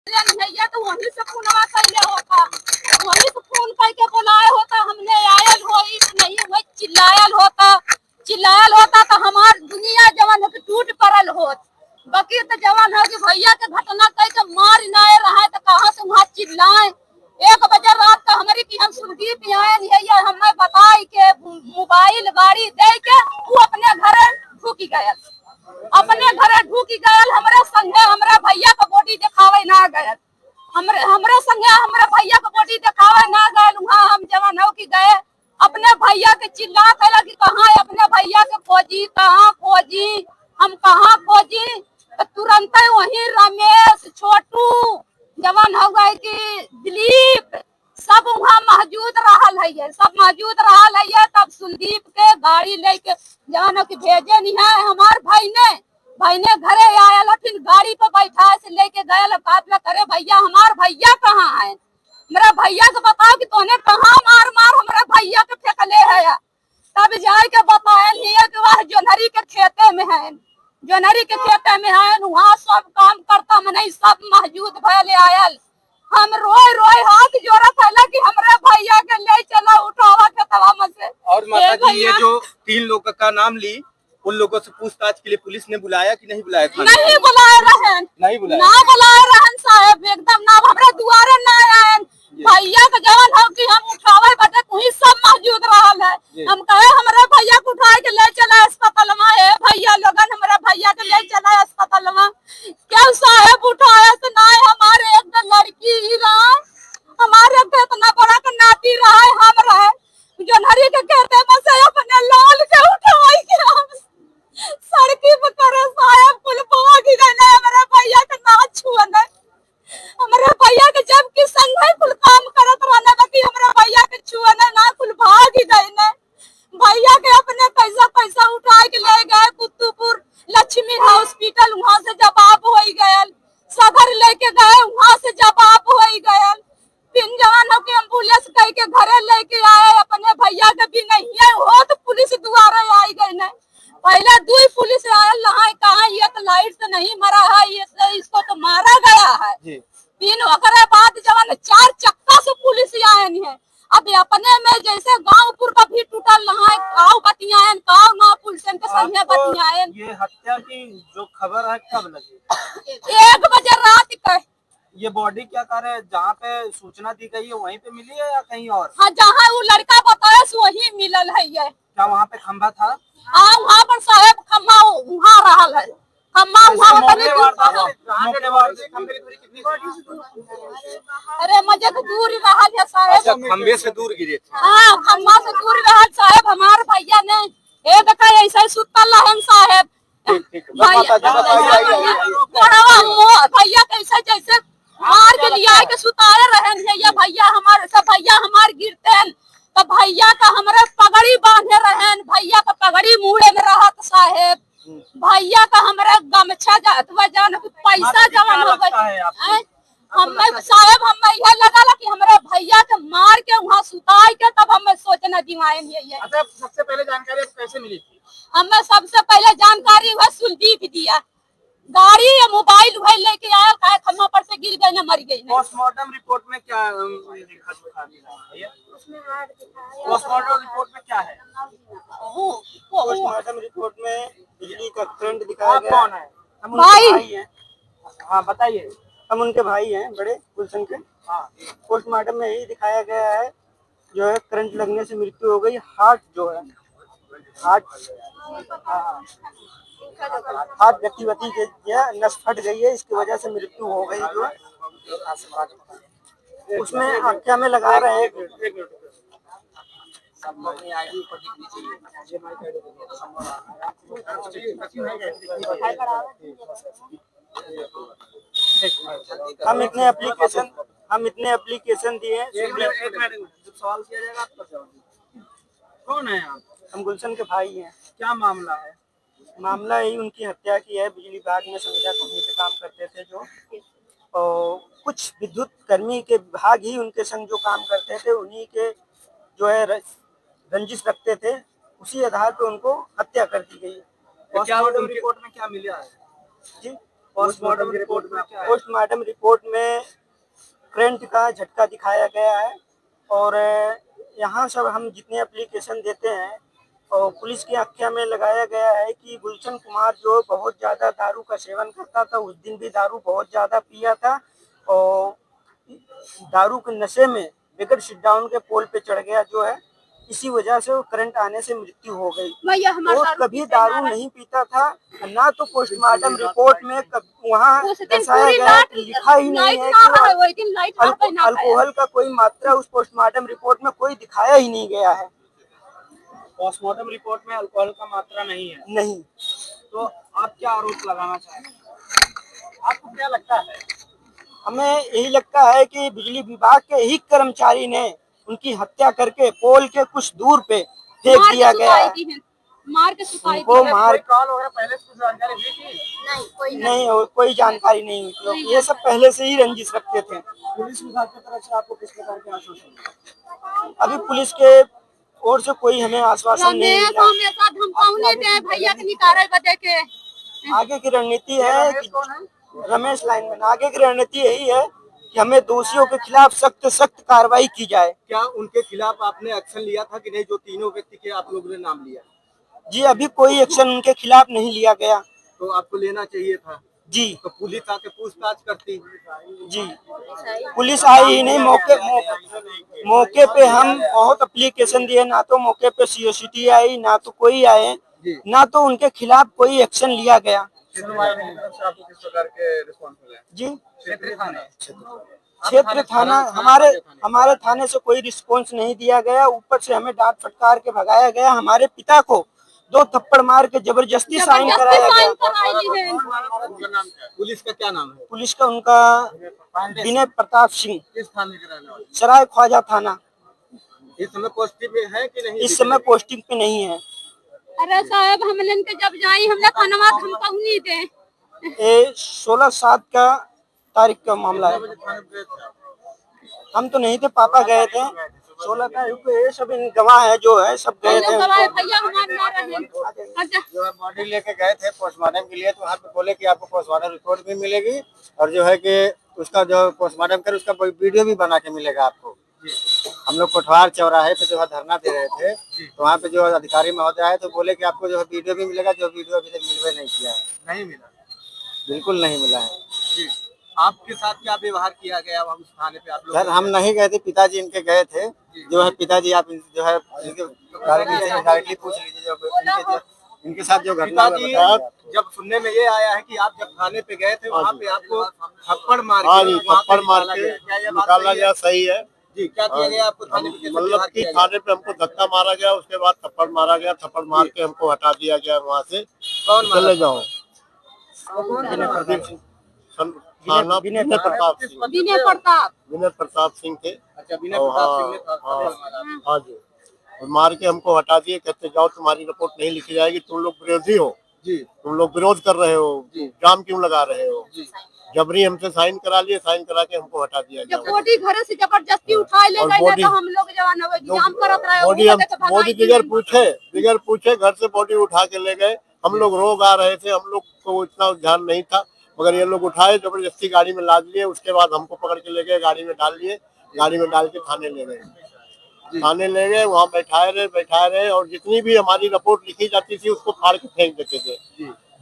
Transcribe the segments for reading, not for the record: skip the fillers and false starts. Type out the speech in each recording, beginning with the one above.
भैया तो वहीं से फोनवा कैले होता, वहीं से फोन करके बुलाए होता, हमने आयल होई नहीं हुई, चिल्लायल होता तो हमार दुनिया जवान हो टूट पड़ल होत। बाकी तो जवान हो कि भैया के घटना कह के मार नाए रहा है तो कहाँ से वहाँ चिल्लाए। 1 बजे रात का हमारी की हम सुनती पियान है हमें बताई के मोबाइल गाड़ी दे के वो अपने घर ढूकी गया, अपने घर ढूकी गया। हमारे संगे हमारे भैया का बॉडी दिखावे ना गया, हमरे संगे हमारे भैया का बॉडी दिखावे ना गए। वहाँ हम जवान हो कि गए अपने भैया के चिल्ला कैला कि कहाँ अपने भैया के खोजी, कहाँ खोजी, हम कहाँ खोजी। तो तुरंत वही रमेश, छोटू, जवान हो गए कि दिलीप सब वहाँ मौजूद है, सब मौजूद है। तब सुदीप के गाड़ी लेके जवान की भेजे नहीं है हमार भाई ने घरे आया, फिर गाड़ी पे बैठा से लेके गया। काफला करे भैया हमार भैया कहाँ है, मेरा भैया को बताओ कि तूने कहाँ मार हमारा भैया के फेंकले है। तब जाए के बताए नहीं कि वह जोनहरी के खेते में है, जोनहरी के खेते में है, वहाँ सब काम करता मने सब मौजूद भले आयल। हम रोए हाथ जोड़ा फैला कि हमारे भैया के ले चला उठावा खेतवा में से। और माता जी ये जो 3 लोगों का नाम ली, उन लोगों से पूछताछ के लिए पुलिस ने बुलाया कि नहीं बुलाया? नहीं बुलाए रहन, नहीं बुलाया, ना बुलाए रहन साहब, एकदम ना हमारे दुआरे ना आए। भैया के जवान हो कि हम उठावे बटे वही सब मौजूद रहल है। हम कहे हमारे भैया को उठा के ले चला अस्पताल में, है भैया लोगन हमारे भैया के ले चला अस्पताल में। क्या साहब उठाया तो ना हमारे एक लड़की ही रहा, हमारे इतना बड़ा का नाती रहा है, हम रहे जोनहरी के कहते में से अपने लाल के उठाई के हम सड़की पे करे साहब कुल भाग गए ना, हमारे भैया के ना छुआ ना, हमारे भैया के जब कि संग है कुल काम करत रहना, बाकी हमारे भैया के छुआ ना कुल भाग गए ना। भैया के अपने पैसा उठा के ले गए कुतुपुर लक्ष्मी हॉस्पिटल, वहाँ से जवाब हो गए, सदर लेके गए वहाँ से जवाब हो गए। 3 जवान हो के एम्बुलेंस कह के घरे लेके आए, अपने भैया के भी नहीं है हो तो पुलिस द्वारा आई गई ना। पहले 2 पुलिस आयल है, कहा ये तो लाइट से नहीं मरा है, ये तो इसको तो मारा गया है। 3 ओकरे बाद जवान 4 चक्का से पुलिस आए है। अब अपने में जैसे गांवपुर का भी टूटल है, गाँव बतियान गाँव ना पुलिस के संगे बतियान। ये हत्या की जो खबर है कब लगी? 1 बजे रात का। ये बॉडी क्या करे जहाँ पे सूचना दी गई है वहीं पे मिली है या कहीं और? हाँ, जहाँ वो लड़का बताया वही मिलल है। ये क्या वहाँ पे खंभा था? हाँ, वहाँ पर साहब खम्बा वहाँ रहल है, खम्बा वहाँ अरे मजे तो दूर रहल है साहब। अच्छा, खंबे से दूर गिरे थे? हाँ, खम्बा से दूर रहल साहब। हमारे भैया ने ये देखा ऐसा ही सुतल रहन साहब। भैया कैसे जैसे मार के लिया के सुताए रहन है, ये भैया हमारे सब भैया हमारे गिरते तो भैया का हमारे पगड़ी बांधे रहन, भैया का पगड़ी मुड़े में रहत साहेब, भैया का हमारे गमछा जान पैसा जवान हो गए। हमें साहेब हमें यह लगा कि हमारे भैया के मार के वहाँ सुताई के तब हमें सोचना दिमाग में ये। अच्छा, सबसे पहले जानकारी कैसे मिली थी? हमें सबसे पहले जानकारी हुआ सुलदीप दिया, गाड़ी या मोबाइल वह लेके आया, खम्भा पर से गिर गई ना मर गई। पोस्टमार्टम रिपोर्ट में क्या पोस्टमार्टम रिपोर्ट में क्या है? पोस्टमार्टम रिपोर्ट में बिजली का करंट दिखाया गया। कौन है? भाई हैं। हाँ बताइए। हम उनके भाई हैं बड़े गुलशन के। हाँ, पोस्टमार्टम में यही दिखाया गया है जो है करंट लगने से मृत्यु हो गई। हार्ट जो है हार्ट गतिविधि नस फट गई है, इसकी वजह से मृत्यु हो गई। जो उसमें हत्या में लगा रहे हैं। हम इतने एप्लीकेशन दिए। सवाल किया जाएगा आपका। कौन है आप? हम गुलशन के भाई हैं। क्या मामला है? मामला यही उनकी हत्या की है। बिजली विभाग में संविदा कर्मी पे काम करते थे जो, और कुछ विद्युत कर्मी के विभाग ही उनके संग जो काम करते थे उन्हीं के जो है रंजिश रखते थे, उसी आधार पे उनको हत्या कर दी गई। पोस्टमार्टम रिपोर्ट में क्या मिला है? जी, पोस्टमार्टम रिपोर्ट में क्या है? पोस्टमार्टम रिपोर्ट में करंट का झटका दिखाया गया है और यहाँ सब हम जितने एप्लीकेशन देते हैं और पुलिस की आख्या में लगाया गया है कि गुलशन कुमार जो बहुत ज़्यादा दारू का सेवन करता था, उस दिन भी दारू बहुत ज़्यादा पिया था और दारू के नशे में बगैर सिट डाउन के पोल पे चढ़ गया जो है, इसी वजह से वो करंट आने से मृत्यु हो गई। भैया हमारा वो कभी दारू नहीं पीता था, ना तो पोस्टमार्टम रिपोर्ट में वहाँ दर्शाया गया, लिखा ही नहीं है कि अल्कोहल का कोई मात्रा उस पोस्टमार्टम रिपोर्ट में कोई दिखाया ही नहीं गया है। पोस्टमार्टम रिपोर्ट में अल्कोहल का मात्रा नहीं है। नहीं। तो आप क्या आरोप लगाना चाहेंगे? आपको क्या लगता है? हमें यही लगता है कि बिजली विभाग के ही कर्मचारी ने उनकी हत्या करके पोल के कुछ दूर पे फेंक दिया गया है। मार के सुखाई उनको मार कॉल वगैरह पहले से कुछ जानकारी हुई थी? नहीं, कोई जानकारी नहीं हुई थी। ये सब पहले से ही रंजिश रखते थे। पुलिस विभाग की तरफ से आपको किस प्रकार के आश्वासन? अभी पुलिस के ओर से कोई हमें आश्वासन नहीं मिला। भैया के निकारे बदे के आगे की रणनीति है कि रमेश लाइनमैन, आगे की रणनीति यही है कि हमें दोषियों के खिलाफ सख्त कार्रवाई की जाए। क्या उनके खिलाफ आपने एक्शन लिया था कि नहीं, जो तीनों व्यक्ति के आप लोगों ने नाम लिया? जी, अभी कोई एक्शन उनके खिलाफ नहीं लिया गया। तो आपको लेना चाहिए था जी। तो पुलिस आके पूछताछ करती। जी, पुलिस आई ही नहीं। मौके पे हम बहुत एप्लीकेशन दिए, ना तो मौके पे सीओसीटी आई, ना तो कोई आए, ना तो उनके खिलाफ कोई एक्शन लिया गया। आपको किस प्रकार के रिस्पॉन्स मिले? जी, क्षेत्र थाना हमारे थाने से कोई रिस्पॉन्स नहीं दिया गया। ऊपर से हमें डांट फटकार के भगाया गया। हमारे पिता को 2 थप्पड़ मार के जबरदस्ती साइन कराया गया। पुलिस का क्या नाम है? पुलिस का उनका विनय प्रताप सिंह, किस थाने के रहने वाले? सराय ख्वाजा थाना। इस समय पोस्टिंग में है कि नहीं? इस समय पोस्टिंग पे नहीं है। अरे साहब हम लोग के जब जाई हमने खानवा धमका नहीं दे। ये 16/7 का तारीख का मामला है। हम तो नहीं थे, पापा गए थे। 16 तारीख को ये सब गवाह है जो है सब गए थे। भैया हमारे जो है बॉडी लेके गए थे पोस्टमार्टम के लिए, तो वहाँ पे बोले कि आपको पोस्टमार्टम रिपोर्ट भी मिलेगी और जो है कि उसका जो पोस्टमार्टम कर उसका वीडियो भी बना के मिलेगा आपको। हम लोग कोटवार चौराहे पे जो है धरना दे रहे थे, तो वहाँ पे जो अधिकारी महोदय आए तो बोले कि आपको जो है वीडियो भी मिलेगा, जो वीडियो अभी तक मिलवे नहीं किया है। नहीं मिला? बिल्कुल नहीं मिला है। जी। आपके साथ क्या व्यवहार किया गया वहाँ उस थाने पे? आप लोग सर हम नहीं गए थे, पिताजी इनके गए थे। जो है पिताजी आप जो है डायरेक्टली पूछ लीजिए जो इनके साथ जो घटना पिताजी जब सुनने में ये आया है कि आप जब थाने पे गए थे वहाँ पे आपको थप्पड़ मार हाँ के जी, थप्पड़ मार के निकाला गया। सही है जी। क्या किया गया आपको थाने पे? मतलब कि थाने पे हमको धक्का मारा गया, उसके बाद थप्पड़ मारा गया, थप्पड़ मार के हमको हटा दिया गया वहाँ से। कौन चले जाओ। विनय प्रताप सिंह थे। अच्छा, विनय प्रताप सिंह ने हाँ जी, और मार के हमको हटा दिए। कहते जाओ तुम्हारी रिपोर्ट नहीं लिखी जाएगी, तुम लोग विरोधी हो जी, तुम लोग विरोध कर रहे हो, जाम क्यों लगा रहे हो? जबरी हमसे साइन करा लिए, साइन करा के हमको हटा दिया गया। बॉडी घर से जबरदस्ती उठाए ले गए तो हम लोग जवान जाम करत रहे। बॉडी बिगर पूछे घर से बॉडी उठा के ले गए। हम लोग रोग आ रहे थे, हम लोग को इतना ध्यान नहीं था, मगर ये लोग उठाए, जबरदस्ती गाड़ी में लाद लिए। उसके बाद हमको पकड़ के ले गए, गाड़ी में डाल लिए, गाड़ी में डाल के थाने ले गए। थाने ले गए, वहाँ बैठाए रहे और जितनी भी हमारी रिपोर्ट लिखी जाती थी उसको फाड़ के फेंक देते थे।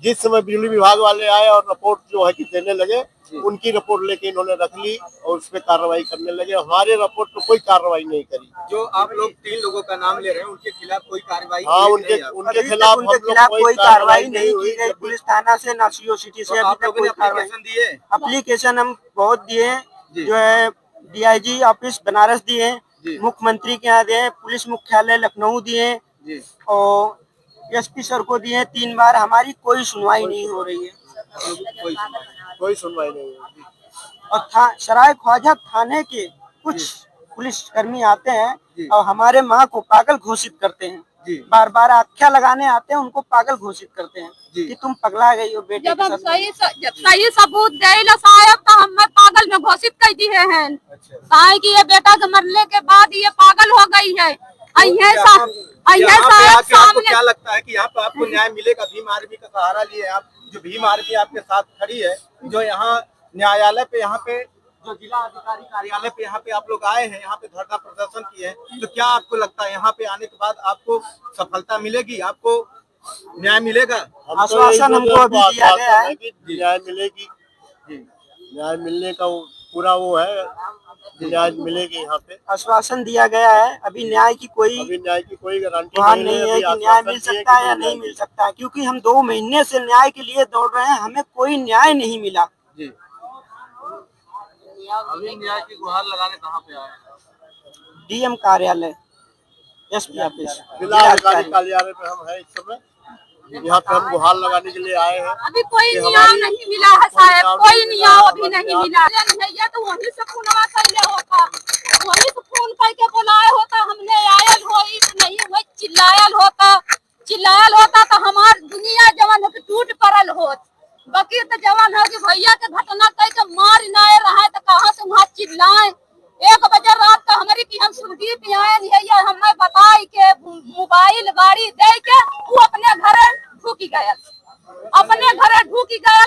जिस समय बिजली विभाग वाले आए और रिपोर्ट जो है कि देने लगे, उनकी रिपोर्ट लेके इन्होंने रख ली और उस पर कार्रवाई करने लगे। हमारे रिपोर्ट पर कोई कार्रवाई नहीं करी। जो आप लोग 3 लोगों का नाम ले रहे हैं उनके खिलाफ कोई कार्रवाई? हाँ, उनके खिलाफ कोई कार्रवाई नहीं की गई पुलिस थाना से, ना सीओसीटी से। आप लोगों ने एप्लीकेशन दिए? एप्लीकेशन हम बहुत दिए, जो है DIG ऑफिस बनारस दिए, मुख्यमंत्री के यहाँ दिए, पुलिस मुख्यालय लखनऊ दिए और SP सर को दिए 3 बार। हमारी कोई सुनवाई नहीं हो रही है। कोई सुनवाई नहीं है। और सराय ख्वाजा थाने के कुछ पुलिस कर्मी आते हैं और हमारे माँ को पागल घोषित करते हैं। बार बार आख्या लगाने आते हैं, उनको पागल घोषित करते हैं कि तुम पगला गई हो बेटे। जब हम सही सबूत दे साहब तो हम पागल में घोषित कर दिए हैं। साहब की ये बेटा के मरने के बाद ये पागल हो गई है। आपको क्या लगता है कि यहाँ पे आपको न्याय मिलेगा? भीम आर्मी का सहारा लिए आप जो भीम आर्मी आपके साथ खड़ी है, जो यहाँ न्यायालय पे, यहाँ पे जो जिला अधिकारी कार्यालय पे यहाँ पे आप लोग आए हैं, यहाँ पे धरना प्रदर्शन किए हैं, तो क्या आपको लगता है यहाँ पे आने के बाद आपको सफलता मिलेगी, आपको न्याय मिलेगा? आश्वासन हमको अभी दिया गया है कि न्याय मिलेगी, न्याय मिलने का पूरा वो है, न्याय मिलेगी यहाँ पे। आश्वासन दिया गया है। अभी न्याय की कोई गारंटी नहीं है कि न्याय मिल सकता है या नहीं मिल सकता है, क्योंकि हम 2 महीने से न्याय के लिए दौड़ रहे हैं, हमें कोई न्याय नहीं मिला। जी। अभी न्याय की गुहार लगाने कहाँ पे आए? डीएम कार्यालय, एसपी ऑफिस, जिला अधिकारी कार्यालय पे हम हैं इस समय। यहाँ पे हम गुहार लगाने के लिए आए हैं। अभी कोई न्याय नहीं मिला है साहब, कोई न्याय अभी नहीं मिला है। ये तो वहीं से फोनवा कैले होता, वहीं से फोन करके बुलाए होता, हमने आयल होई तो नहीं हुई, चिल्लायल होता तो हमार दुनिया जवान हो के टूट पड़ल होत। बाकी तो जवान हो कि भैया के घटना कह के मार नाए रहा तो कहाँ से वहाँ चिल्लाए। 1 बजे रात का हमारी की हम सुनगी पियाए है, हमें बताई के मोबाइल गाड़ी दे के वो अपने घर ढूकी गयल,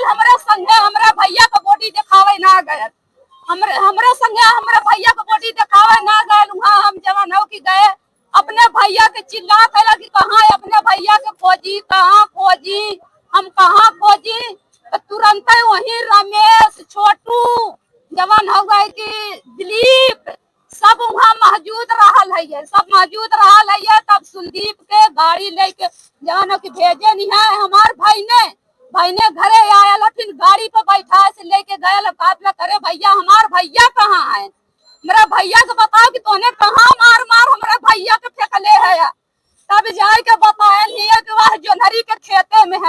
हमारे संगे हमारे भैया का बॉडी दिखावे ना गयल, हमारे संगे हमारे भैया का बॉडी दिखावे ना गयल। वहाँ हम जवान हो कि गए अपने भैया के चिल्ला कैला कि कहाँ है अपने भैया के खोजी, कहाँ खोजी, हम कहाँ खोजी, तो तुरंत वही रमेश, छोटू, जवान हो गए कि दिलीप, सब वहाँ मौजूद रहल है। तब सुलदीप के गाड़ी लेके जवान की भेजे नहीं है, हमार भाई ने घरे आयल, फिर गाड़ी पे बैठा से लेके गए, काफला करे भैया हमार भैया कहाँ है, मेरा भैया को बताओ कि तूने कहाँ मार हमारे भैया के फेंकले है। तब जाए के बताए कि वह जोनहरी के खेते में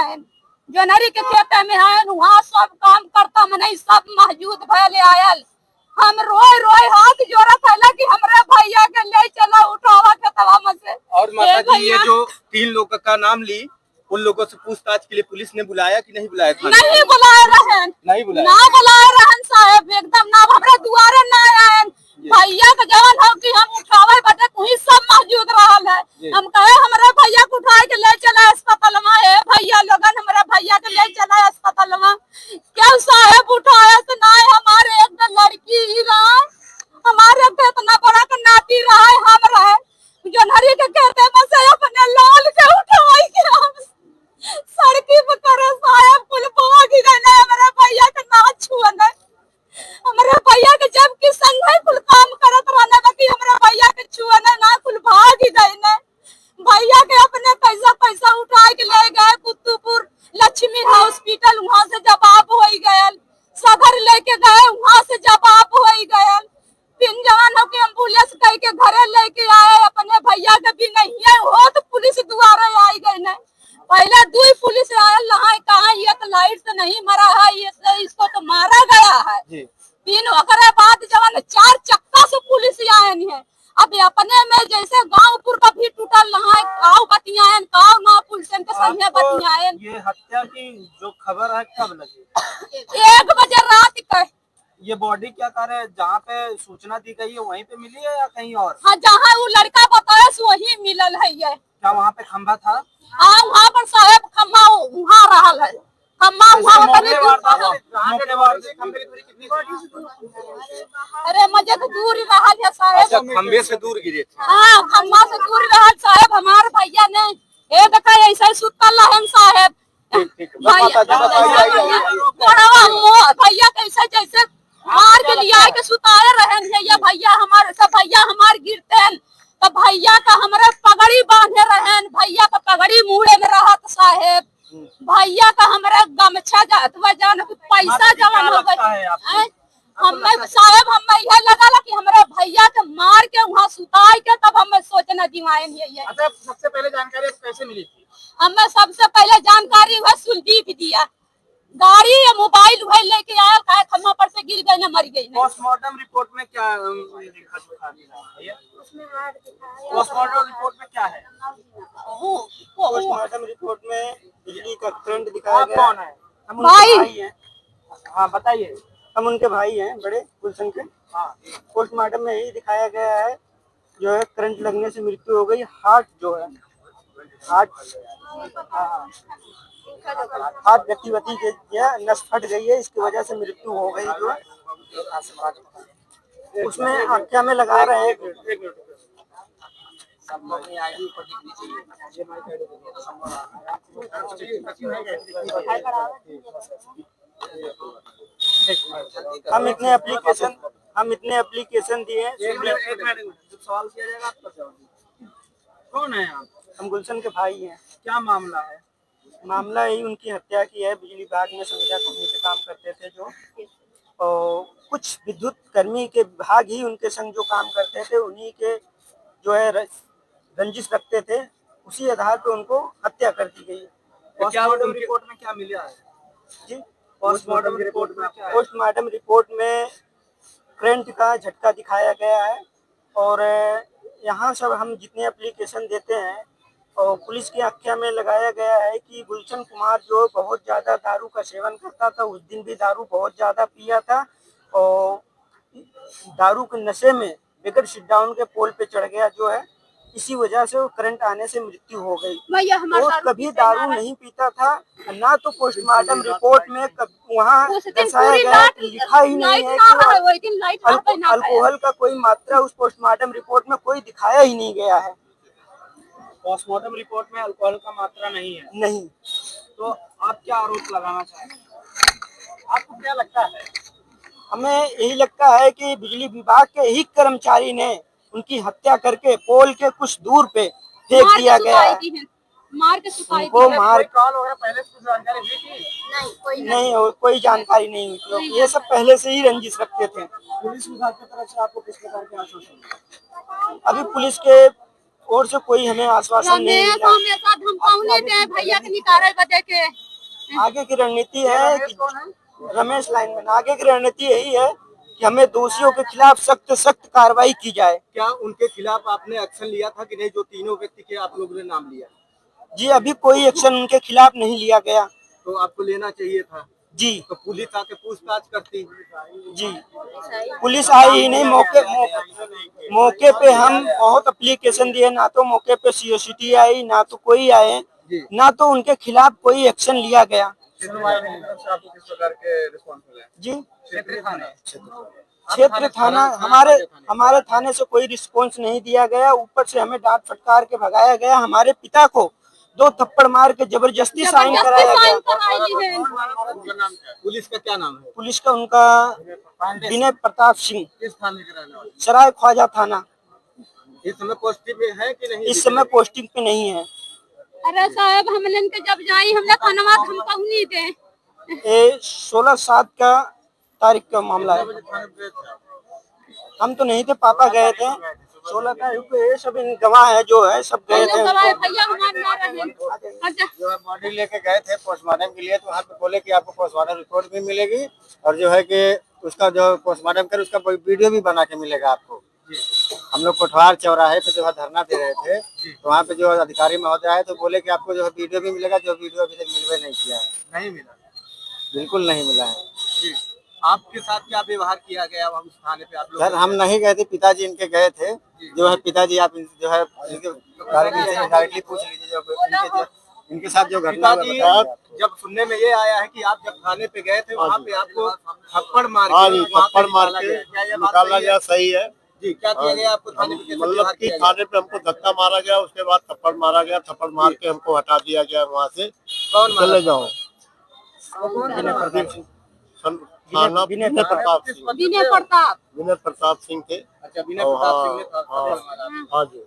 है, वहाँ सब काम करता मने सब मौजूद भले आयल। हम रोए हाथ जोड़ा था कि हमारे भैया के ले चला उठावा के तवा में से। और माता जी ये जो 3 लोगों का नाम ली, उन लोगों से पूछताछ के लिए पुलिस ने बुलाया कि नहीं बुलाया? नहीं बुलाए रहन साहब, एकदम ना हमारे दुआरे ना आए। भैया के जवान हो कि हम उठावे बटे तुही सब मौजूद रहल है। हम कहे हमारे भैया को उठाए के ले चला अस्पताल में, है भैया लोगन हमारे भैया के ले चला अस्पताल में, क्या साहब उठाया तो ना हमारे एक लड़की ही रहा, हमारे इतना बड़ा का नाती रहा है, हम रहे जोनहरी के कहते में से अपने लाल के उठाई के हम सड़की पे करे साहब कुल भाग गए ना, हमारे भैया के ना छुए ना, हमारे भैया के जब कि संग है कुल काम करत रहने बाकी हमारे भैया के छुए ना कुल भाग गए ना। भैया के अपने पैसा उठा के ले गए कुतुपुर लक्ष्मी हॉस्पिटल, वहाँ से जवाब हो गए, सदर लेके गए वहाँ से जवाब हो गए, 3 जवानों के एम्बुलेंस कह के घरे लेके आए, अपने भैया के भी नहीं है हो तो पुलिस द्वारा आई गई ना। पहले 2 पुलिस आयल रहा, कहा ये तो लाइट से नहीं मरा है, ये इसको तो मारा गया है। 3 ओकरे बाद जवान 4 चक्का से पुलिस आए है। अब अपने में जैसे गांवपुर का भी टूटल रहा है, गाँव बतियान गाँव ना पुलिस के संगे बतियान। ये हत्या की जो खबर है कब लगी? 1 बजे रात का। ये बॉडी क्या कर है, जहाँ पे सूचना दी गई है वहीं पे मिली है या कहीं और? हाँ, जहाँ वो लड़का बताया वही मिलल है। ये क्या वहाँ पे खंभा था? हाँ, वहाँ पर साहब खम्बा वहाँ रहल है, खम्बा अरे मजे तो दूर ही रहा है साहब, खंबे से दूर गिरे थे। हाँ, खम्बा से दूर रहा साहब, हमारे भैया ने ये देखा ऐसा ही सुतल रहन साहब। भैया कैसे जैसे मार के लिया के सुताए रहन है, ये भैया हमारे गिरते हैं तो भैया का हमारे पगड़ी बांधे रहन, भैया का पगड़ी मुड़े में रहत साहेब, भैया का हमारे गमछा जान पैसा जवान हो गए। हमें साहेब हमें यह लगा कि हमारे भैया के मार के वहाँ सुताई के तब हमें सोचना दिमाग ये। अच्छा, सबसे पहले जानकारी कैसे मिली थी? हमें सबसे पहले जानकारी हुआ सुलदीप दिया, गाड़ी या मोबाइल वही लेके आया, कहा खम्भा पर से गिर गई ना मर गई। पोस्टमार्टम रिपोर्ट में क्या लिखा है? पोस्टमार्टम रिपोर्ट में क्या है? पोस्टमार्टम रिपोर्ट में बिजली का करंट दिखाया गया। कौन है? हम उनके भाई हैं। हाँ बताइए। हम उनके भाई हैं बड़े गुलशन के। हाँ, पोस्टमार्टम में यही दिखाया गया है जो है करंट लगने से मृत्यु हो गई। हार्ट जो है हार्ट हार्ट गतिविधि जो है नस फट गई है, इसकी वजह से मृत्यु हो गई जो है। उसमें आख्या में लगा रहे हैं। हम इतने एप्लीकेशन दिए हैं। सवाल किया जाएगा आपका जवाब। कौन है आप? हम गुलशन के भाई हैं। क्या मामला है? मामला यही उनकी हत्या की है। बिजली विभाग में संविदा कर्मी के काम करते थे जो, और कुछ विद्युत कर्मी के विभाग ही उनके संग जो काम करते थे, उन्हीं के जो है रंजिश रखते थे, उसी आधार पे उनको हत्या कर दी गई। पोस्टमार्टम रिपोर्ट में क्या मिला है जी, पोस्टमार्टम रिपोर्ट में क्या है? पोस्टमार्टम रिपोर्ट में करंट का झटका दिखाया गया है। और यहाँ सब हम जितने एप्लीकेशन देते हैं और पुलिस की आख्या में लगाया गया है कि गुलशन कुमार जो बहुत ज़्यादा दारू का सेवन करता था, उस दिन भी दारू बहुत ज़्यादा पिया था और दारू के नशे में बगैर सिट डाउन के पोल पे चढ़ गया जो है, इसी वजह से वो करंट आने से मृत्यु हो गई। वो कभी दारू नहीं पीता था, ना तो पोस्टमार्टम रिपोर्ट में वहाँ दर्शाया गया, लिखा ही नहीं है कि अल्कोहल का कोई मात्रा उस पोस्टमार्टम रिपोर्ट में कोई दिखाया ही नहीं गया है। पोस्टमार्टम रिपोर्ट में अल्कोहल का मात्रा नहीं है। नहीं। तो आप क्या आरोप लगाना चाहेंगे? आपको क्या लगता है? हमें यही लगता है कि बिजली विभाग के ही कर्मचारी ने उनकी हत्या करके पोल के कुछ दूर पे फेंक दिया गया है। मार के सुखाई उनको मार कॉल वगैरह पहले से जानकारी हुई थी? नहीं, कोई जानकारी नहीं हुई थी। ये सब पहले से ही रंजिश रखते थे। पुलिस विभाग की तरफ से आपको किस प्रकार के आश्वासन? अभी पुलिस के ओर से कोई हमें आश्वासन नहीं मिला। भैया के निकारे बजे के आगे की रणनीति है कि रमेश लाइनमैन, आगे की रणनीति यही है कि हमें दोषियों के खिलाफ सख्त कार्रवाई की जाए। क्या उनके खिलाफ आपने एक्शन लिया था कि नहीं, जो तीनों व्यक्ति के आप लोगों ने नाम लिया? जी, अभी कोई एक्शन उनके खिलाफ नहीं लिया गया। तो आपको लेना चाहिए था जी। तो पुलिस आके पूछताछ करती। जी, पुलिस आई ही नहीं। मौके पे हम बहुत एप्लीकेशन दिए, ना तो मौके पे सीओसीटी आई, ना तो कोई आए, ना तो उनके खिलाफ कोई एक्शन लिया गया। आपको किस प्रकार के रिस्पॉन्स मिला? जी, क्षेत्र थाना हमारे थाने से कोई रिस्पॉन्स नहीं दिया गया। ऊपर से हमें डांट फटकार के भगाया गया। हमारे पिता को 2 थप्पड़ मार के जबरदस्ती साइन कराया गया। पुलिस का क्या नाम है? पुलिस का उनका विनय प्रताप सिंह, किस थाने के रहने वाले? सराय ख्वाजा थाना। इस समय पोस्टिंग पे है कि नहीं? इस समय पोस्टिंग पे नहीं है। अरे साहब, हमने के जब जाई हमने खानवा हमको नहीं दे। ये 16/7 का तारीख का मामला है। हम तो नहीं थे, पापा गए थे। 16 तारीख को ये सब गवाह है जो है, सब गए थे। भैया हमारे जो बॉडी लेके गए थे पोस्टमार्टम के लिए, तो वहाँ पे बोले कि आपको पोस्टमार्टम रिपोर्ट भी मिलेगी और जो है कि उसका जो पोस्टमार्टम कर उसका वीडियो भी बना के मिलेगा आपको। हम लोग कोटवार चौराहे पे जो है धरना दे रहे थे, तो वहाँ पे जो अधिकारी महोदय आए तो बोले कि आपको जो है वीडियो भी मिलेगा, जो वीडियो अभी तक मिलवे नहीं किया है। नहीं मिला? बिल्कुल नहीं मिला है जी। आपके साथ क्या व्यवहार किया गया उस थाने पे? आप लोग सर, हम नहीं गए थे, पिताजी इनके गए थे। जो है पिताजी, आप जो है डायरेक्टली पूछ लीजिए इनके साथ जो घटना बताया। जब सुनने में ये आया है कि आप जब थाने पे गए थे, वहाँ पे आपको थप्पड़ मार के निकाला गया। सही है जी। क्या किया गया आपको थाने पे? मतलब कि थाने पे हमको धक्का मारा गया, उसके बाद थप्पड़ मारा गया, थप्पड़ मार के हमको हटा दिया गया वहाँ से। कौन चले जाओ? विनय प्रताप सिंह थे। अच्छा, विनय प्रताप सिंह ने? हाँ जी।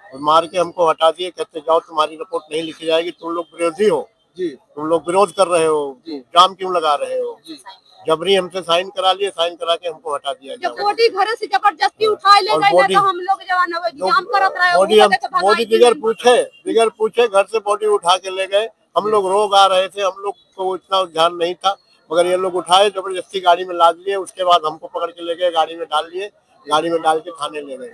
और मार के हमको हटा दिए, कहते जाओ तुम्हारी रिपोर्ट नहीं लिखी जाएगी, तुम लोग विरोधी हो जी, तुम लोग विरोध कर रहे हो, जाम क्यों लगा रहे हो जी। जबरी हमसे साइन करा लिए, साइन करा के हमको हटा दिया गया। बॉडी घर से जबरदस्ती उठा ले गए तो हम लोग जवान जाम करत रहे। बॉडी बिगर पूछे घर से बॉडी उठा के ले गए। हम लोग रोग आ रहे थे, हम लोग को इतना ध्यान नहीं था, मगर ये लोग उठाए, जबरदस्ती गाड़ी में लाद लिए। उसके बाद हमको पकड़ के ले गए, गाड़ी में डाल लिए, गाड़ी में डाल के थाने ले गए।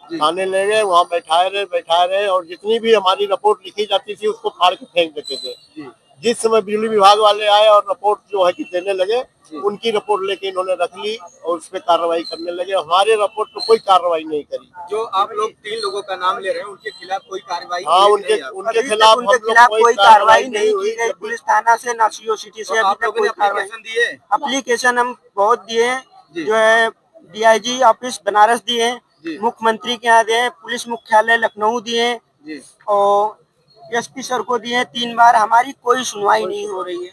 थाने ले गए, वहाँ बैठाए रहे और जितनी भी हमारी रिपोर्ट लिखी जाती थी उसको फाड़ के फेंक देते थे। जिस समय बिजली विभाग वाले आए और रिपोर्ट जो है कि देने लगे, उनकी रिपोर्ट लेके इन्होंने रख ली और उस पर कार्रवाई करने लगे। हमारे रिपोर्ट पे कोई कार्रवाई नहीं करी। जो आप लोग 3 लोगों का नाम ले रहे हैं, उनके खिलाफ कोई कार्रवाई हाँ, की उनके नहीं आप? उनके अभी तक खिलाफ उनके हम लोग खिलाफ कोई कार्रवाई नहीं हुई। की गई, पुलिस थाना से ना सीओ सिटी से तो अभी आप तक लोगों कोई ने कार्रवाई। एप्लीकेशन दिए? एप्लीकेशन हम बहुत दिए, जी। जो है डीआईजी ऑफिस बनारस दिए, जी। मुख्यमंत्री के यहाँ दिए, पुलिस मुख्यालय लखनऊ दिए जी। और एसपी सर को दिए 3 बार। हमारी कोई सुनवाई नहीं हो रही है।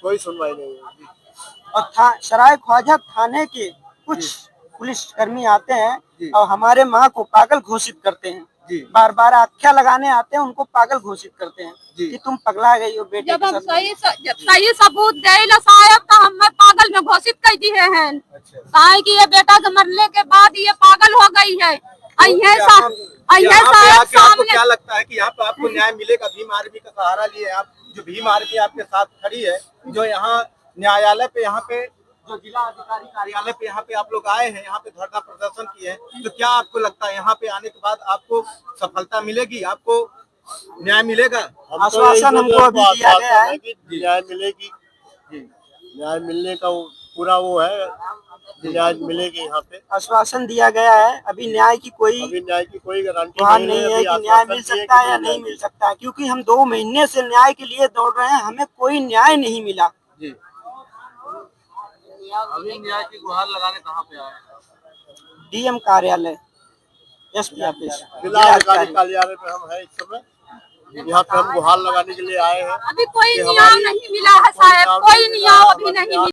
कोई सुनवाई नहीं हुई। और सराय ख्वाजा थाने के कुछ पुलिस कर्मी आते जी। हैं और हमारे माँ को पागल घोषित करते हैं। जी। बार बार आख्या लगाने आते हैं, उनको पागल घोषित करते हैं जी। कि तुम पगला गई हो बेटे जब के हम साथ। जब सही सबूत दे साहब तो हमें पागल में घोषित कर दिए हैं। अच्छा। काहे कि ये बेटा के मरने के बाद ये पागल हो गई है। यहाँ पे साहब आके आपको सामने क्या लगता है कि यहाँ पे आपको न्याय मिलेगा? भीम आर्मी का सहारा लिए आप, जो भीम आर्मी आपके साथ खड़ी है, जो यहाँ न्यायालय पे, यहाँ पे जो जिला अधिकारी कार्यालय पे यहाँ पे आप लोग आए हैं, यहाँ पे धरना प्रदर्शन किए हैं, तो क्या आपको लगता है यहाँ पे आने के बाद आपको सफलता मिलेगी, आपको न्याय मिलेगा? आश्वासन हमको अभी दिया गया है कि न्याय मिलेगी। न्याय मिलने का पूरा वो है, न्याय मिलेगी यहाँ पे। आश्वासन दिया गया है। अभी न्याय की कोई गारंटी नहीं है कि न्याय मिल सकता है या नहीं मिल सकता है, क्योंकि हम 2 महीने से न्याय के लिए दौड़ रहे हैं, हमें कोई न्याय नहीं मिला। जी। अभी न्याय की गुहार लगाने कहाँ पे आए? डीएम कार्यालय, एसपी ऑफिस, जिला अधिकारी कार्यालय पे हम है इस समय। यहाँ पे हम गुहार लगाने के लिए आए हैं। अभी कोई कि न्याय हमारी नहीं मिला है साहब, कोई न्याय अभी नहीं मिला।